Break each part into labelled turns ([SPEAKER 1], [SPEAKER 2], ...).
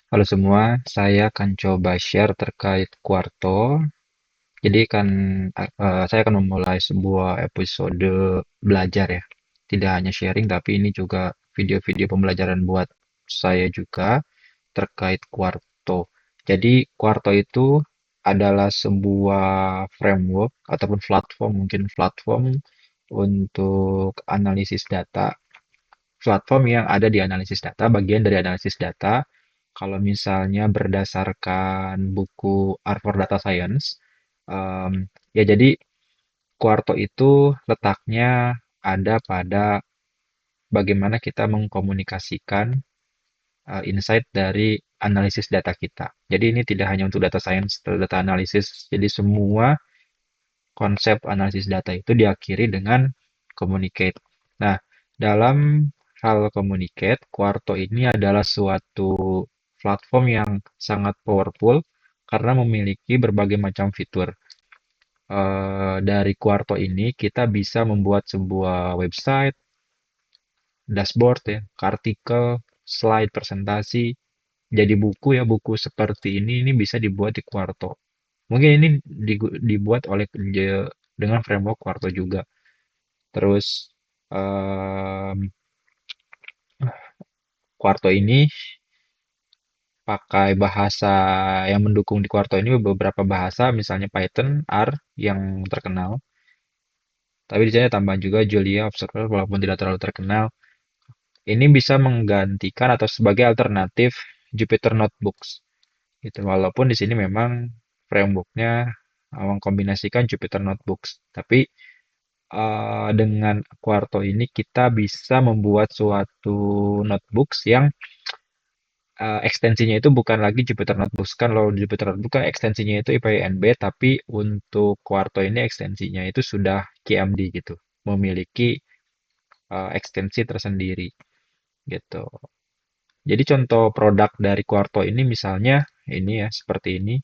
[SPEAKER 1] Halo semua, saya akan coba share terkait Quarto. Jadi kan saya akan memulai sebuah episode belajar ya. Tidak hanya sharing, tapi ini juga video-video pembelajaran buat saya juga terkait Quarto. Jadi Quarto itu adalah sebuah framework ataupun platform, mungkin platform untuk analisis data, platform yang ada di analisis data, bagian dari analisis data. Kalau misalnya berdasarkan buku Art for Data Science, ya jadi Quarto itu letaknya ada pada bagaimana kita mengkomunikasikan insight dari analisis data kita. Jadi ini tidak hanya untuk data science, data analysis. Jadi semua konsep analisis data itu diakhiri dengan communicate. Nah, dalam hal communicate, Quarto ini adalah suatu platform yang sangat powerful karena memiliki berbagai macam fitur. Dari Quarto ini kita bisa membuat sebuah website, dashboard ya, artikel, slide, presentasi, jadi buku ya, buku seperti ini bisa dibuat di Quarto. Mungkin ini dibuat oleh dengan framework Quarto juga. Terus em, Quarto ini pakai bahasa yang mendukung di Quarto ini beberapa bahasa, misalnya Python, R yang terkenal. Tapi di sini tambahan juga Julia Observer walaupun tidak terlalu terkenal. Ini bisa menggantikan atau sebagai alternatif Jupyter Notebooks. Gitu. Walaupun di sini memang frameworknya mengkombinasikan Jupyter Notebooks. Tapi dengan Quarto ini kita bisa membuat suatu notebooks yang ekstensinya itu bukan lagi Jupyter Notebooks. Kan kalau di Jupyter Notebook kan ekstensinya itu IPYNB, tapi untuk Quarto ini ekstensinya itu sudah KMD gitu. Memiliki ekstensi tersendiri gitu. Jadi contoh produk dari Quarto ini misalnya ini ya seperti ini.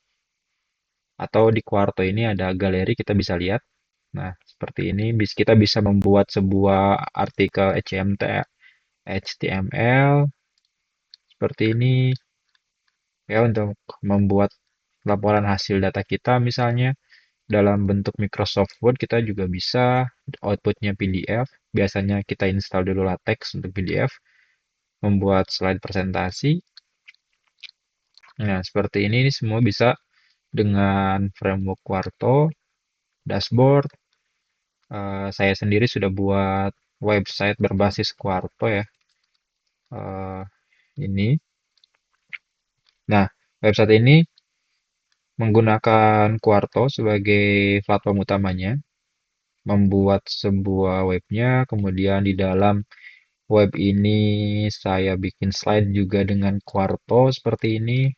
[SPEAKER 1] Atau di Quarto ini ada galeri kita bisa lihat. Nah, seperti ini kita bisa membuat sebuah artikel HTML seperti ini ya untuk membuat laporan hasil data kita misalnya dalam bentuk Microsoft Word kita juga bisa outputnya PDF. Biasanya kita install dulu LaTeX untuk PDF, membuat slide presentasi. Nah, seperti ini semua bisa dengan framework Quarto, dashboard. Saya sendiri sudah buat website berbasis Quarto ya. Eh, ini. Nah, website ini menggunakan Quarto sebagai platform utamanya, membuat sebuah webnya, kemudian di dalam web ini saya bikin slide juga dengan Quarto seperti ini.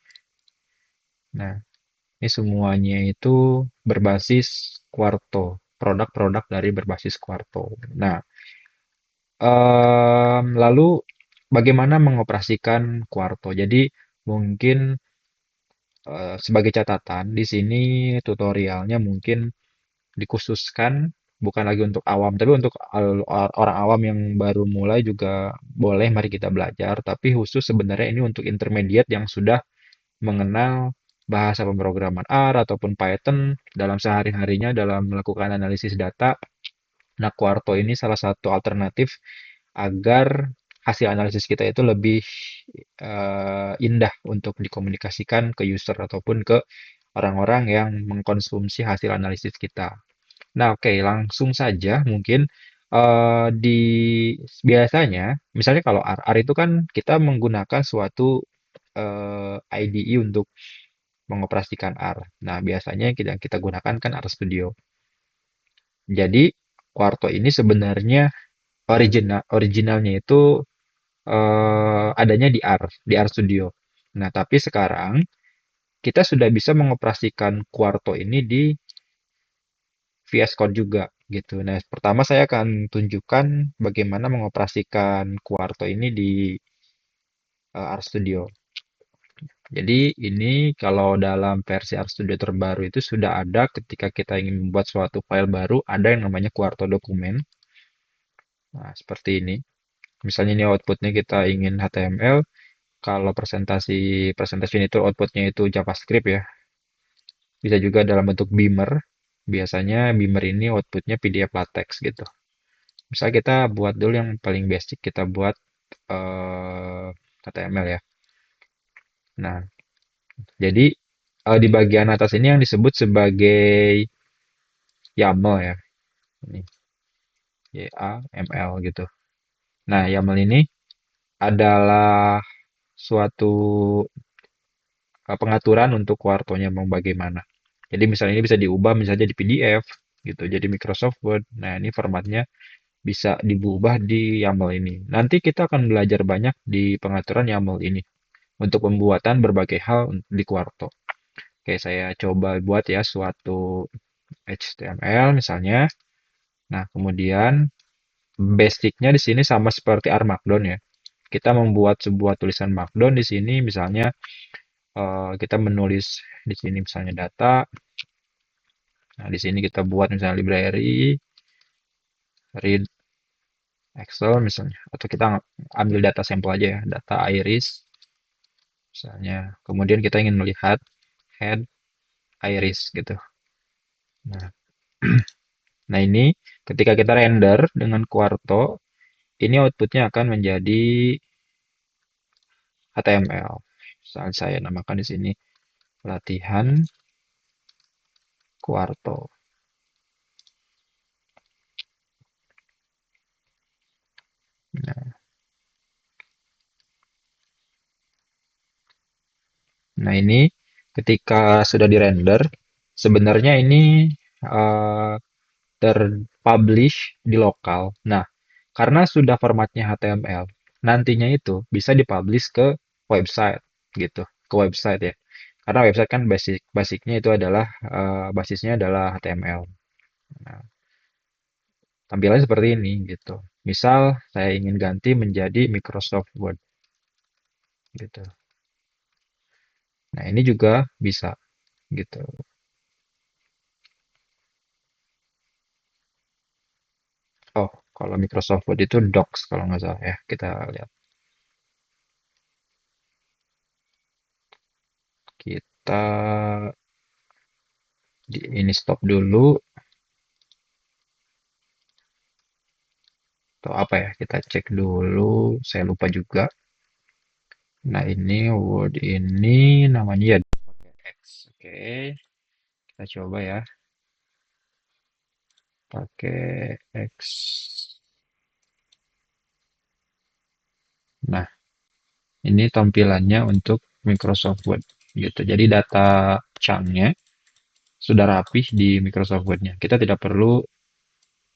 [SPEAKER 1] Nah, ini semuanya itu berbasis Quarto, produk-produk dari berbasis Quarto. Nah, lalu bagaimana mengoperasikan Quarto? Jadi mungkin sebagai catatan di sini tutorialnya mungkin dikhususkan bukan lagi untuk awam, tapi untuk orang awam yang baru mulai juga boleh, mari kita belajar. Tapi khusus sebenarnya ini untuk intermediate yang sudah mengenal bahasa pemrograman R ataupun Python dalam sehari-harinya dalam melakukan analisis data. Nah, Quarto ini salah satu alternatif agar hasil analisis kita itu lebih indah untuk dikomunikasikan ke user ataupun ke orang-orang yang mengkonsumsi hasil analisis kita. Nah, oke, langsung saja mungkin di biasanya, misalnya kalau R, R itu kan kita menggunakan suatu IDE untuk mengoperasikan R. Nah, biasanya yang kita gunakan kan R Studio. Jadi, Quarto ini sebenarnya originalnya itu adanya di R Studio. Nah, tapi sekarang kita sudah bisa mengoperasikan Quarto ini di VS Code juga gitu. Nah, pertama saya akan tunjukkan bagaimana mengoperasikan Quarto ini di R Studio. Jadi ini kalau dalam versi R Studio terbaru itu sudah ada ketika kita ingin membuat suatu file baru, ada yang namanya Quarto dokumen. Nah, seperti ini. Misalnya ini outputnya kita ingin HTML, Kalau presentation itu outputnya itu JavaScript ya. Bisa juga dalam bentuk Beamer. Biasanya Beamer ini outputnya PDF LaTeX gitu. Misal kita buat dulu yang paling basic, kita buat eh, HTML ya. Nah, jadi di bagian atas ini yang disebut sebagai YAML ya. Ini YAML gitu. Nah, YAML ini adalah suatu pengaturan untuk kuartonya mau bagaimana. Jadi misalnya ini bisa diubah misalnya di PDF gitu, jadi Microsoft Word. Nah, ini formatnya bisa diubah di YAML ini. Nanti kita akan belajar banyak di pengaturan YAML ini untuk pembuatan berbagai hal di Quarto. Oke, saya coba buat ya suatu HTML misalnya. Nah, kemudian basicnya di sini sama seperti R Markdown ya. Kita membuat sebuah tulisan Markdown di sini, misalnya kita menulis di sini misalnya data. Nah, di sini kita buat misalnya library, read Excel misalnya, atau kita ambil data sampel aja ya, data iris misalnya. Kemudian kita ingin melihat head iris gitu. Nah, nah ini ketika kita render dengan Quarto, ini outputnya akan menjadi HTML. Misal saya namakan di sini latihan Quarto. Nah, nah ini ketika sudah di-render, sebenarnya ini eh, terpublish di lokal. Nah, karena sudah formatnya HTML, nantinya itu bisa dipublish ke website gitu, ke website ya. Karena website kan basicnya itu adalah basisnya adalah HTML. Nah, tampilannya seperti ini gitu. Misal saya ingin ganti menjadi Microsoft Word gitu. Nah, ini juga bisa gitu. Oh, kalau Microsoft Word itu Docs kalau nggak salah ya. Kita lihat. Kita ini stop dulu. Atau apa ya? Kita cek dulu. Saya lupa juga. Nah, ini Word ini namanya ya X. Oke, kita coba ya. Pakai X. Nah, ini tampilannya untuk Microsoft Word gitu. Jadi data chunknya sudah rapih di Microsoft Word-nya. Kita tidak perlu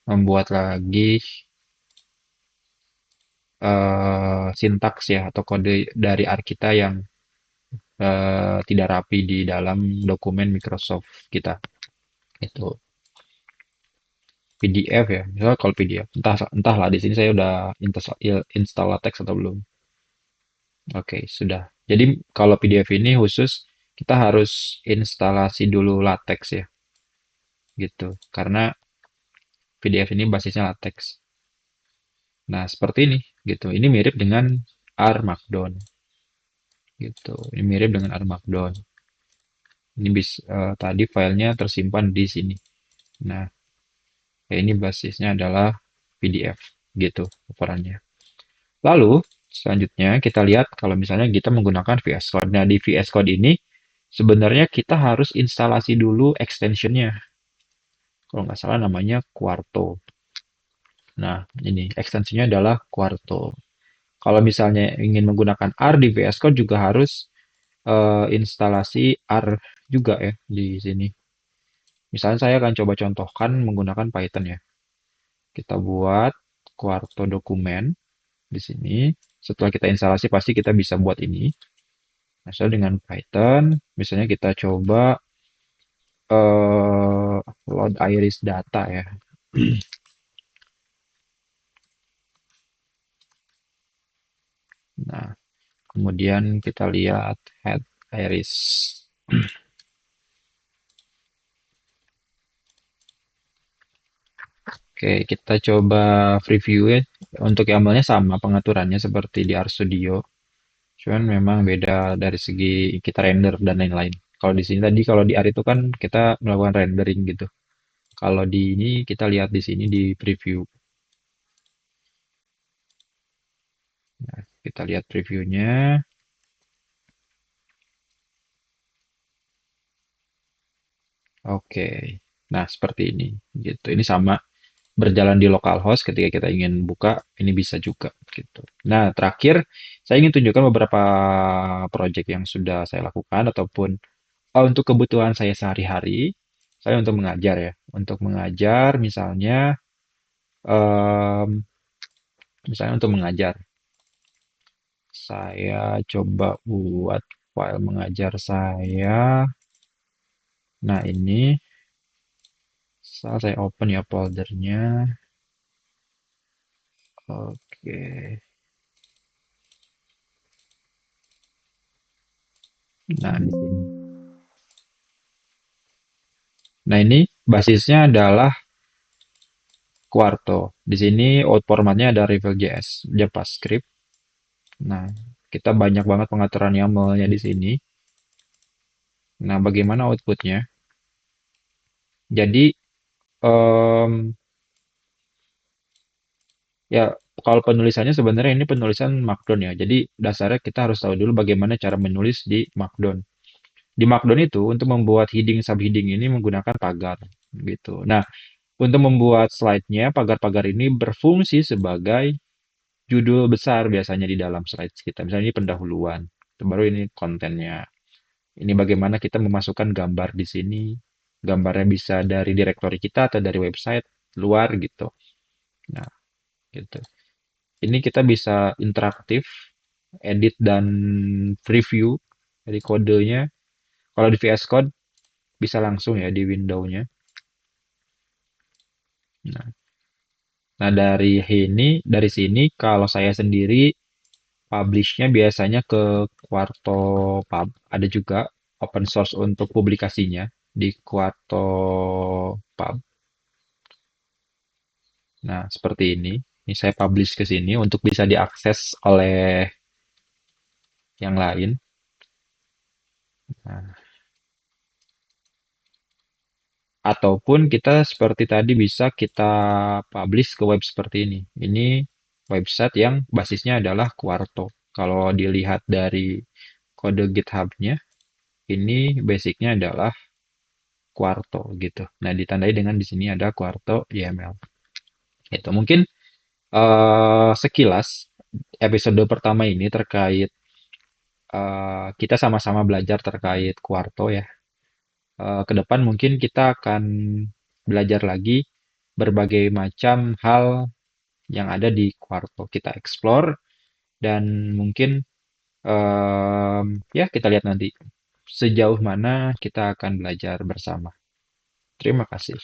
[SPEAKER 1] membuat lagi sintaks ya atau kode dari R kita yang tidak rapi di dalam dokumen Microsoft kita. Itu PDF ya. Misal kalau PDF, entahlah di sini saya udah install LaTeX atau belum. Oke, sudah. Jadi kalau PDF ini khusus kita harus instalasi dulu LaTeX ya, gitu. Karena PDF ini basisnya LaTeX. Nah, seperti ini, gitu. Ini mirip dengan R Markdown, gitu. Ini mirip dengan R Markdown. Ini tadi filenya tersimpan di sini. Nah, ini basisnya adalah PDF, gitu ukurannya. Lalu, selanjutnya kita lihat kalau misalnya kita menggunakan VS Code. Nah, di VS Code ini sebenarnya kita harus instalasi dulu extensionnya. Kalau nggak salah namanya Quarto. Nah, ini ekstensinya adalah Quarto. Kalau misalnya ingin menggunakan R di VS Code juga harus instalasi R juga ya di sini. Misalnya saya akan coba contohkan menggunakan Python ya. Kita buat Quarto dokumen di sini. Setelah kita instalasi pasti kita bisa buat ini. Asal dengan Python, misalnya kita coba load iris data ya. Nah, kemudian kita lihat head iris. Oke, kita coba preview ya. Untuk YAML-nya sama pengaturannya seperti di RStudio. Cuman memang beda dari segi kita render dan lain-lain. Kalau di sini tadi, kalau di R itu kan kita melakukan rendering gitu. Kalau di ini kita lihat di sini di preview. Nah, kita lihat previewnya. Oke. Nah, seperti ini. Gitu. Ini sama berjalan di localhost ketika kita ingin buka, ini bisa juga gitu. Nah, terakhir saya ingin tunjukkan beberapa project yang sudah saya lakukan ataupun untuk kebutuhan saya sehari-hari. Saya untuk mengajar ya. Untuk mengajar em, misalnya untuk mengajar, saya coba buat file mengajar saya. Nah, ini saya open ya foldernya. Oke. Nah, di sini. Nah, ini basisnya adalah Quarto. Di sini out formatnya ada Reveal.js, JavaScript. Nah, kita banyak banget pengaturan YAML-nya di sini. Nah, bagaimana outputnya? Jadi, em, ya kalau penulisannya sebenarnya ini penulisan Markdown ya. Jadi, dasarnya kita harus tahu dulu bagaimana cara menulis di Markdown. Di Markdown itu, untuk membuat heading subheading ini menggunakan pagar. Gitu. Nah, untuk membuat slide-nya, pagar-pagar ini berfungsi sebagai judul besar biasanya di dalam slide kita. Misalnya ini pendahuluan, baru ini kontennya. Ini bagaimana kita memasukkan gambar di sini. Gambarnya bisa dari direktori kita atau dari website luar gitu. Nah, gitu. Ini kita bisa interaktif, edit dan preview dari kodenya. Kalau di VS Code bisa langsung ya di window-nya. Nah, nah, dari sini kalau saya sendiri publish-nya biasanya ke Quarto Pub. Ada juga open source untuk publikasinya di Quarto Pub. Nah, seperti ini. Ini saya publish ke sini untuk bisa diakses oleh yang lain. Nah, ataupun kita seperti tadi bisa kita publish ke web seperti ini. Ini website yang basisnya adalah Quarto. Kalau dilihat dari kode GitHub-nya, ini basicnya adalah Quarto gitu. Nah, ditandai dengan di sini ada Quarto YML. Itu mungkin sekilas episode pertama ini terkait kita sama-sama belajar terkait Quarto ya. Ke depan mungkin kita akan belajar lagi berbagai macam hal yang ada di Quarto. Kita explore dan mungkin ya kita lihat nanti sejauh mana kita akan belajar bersama. Terima kasih.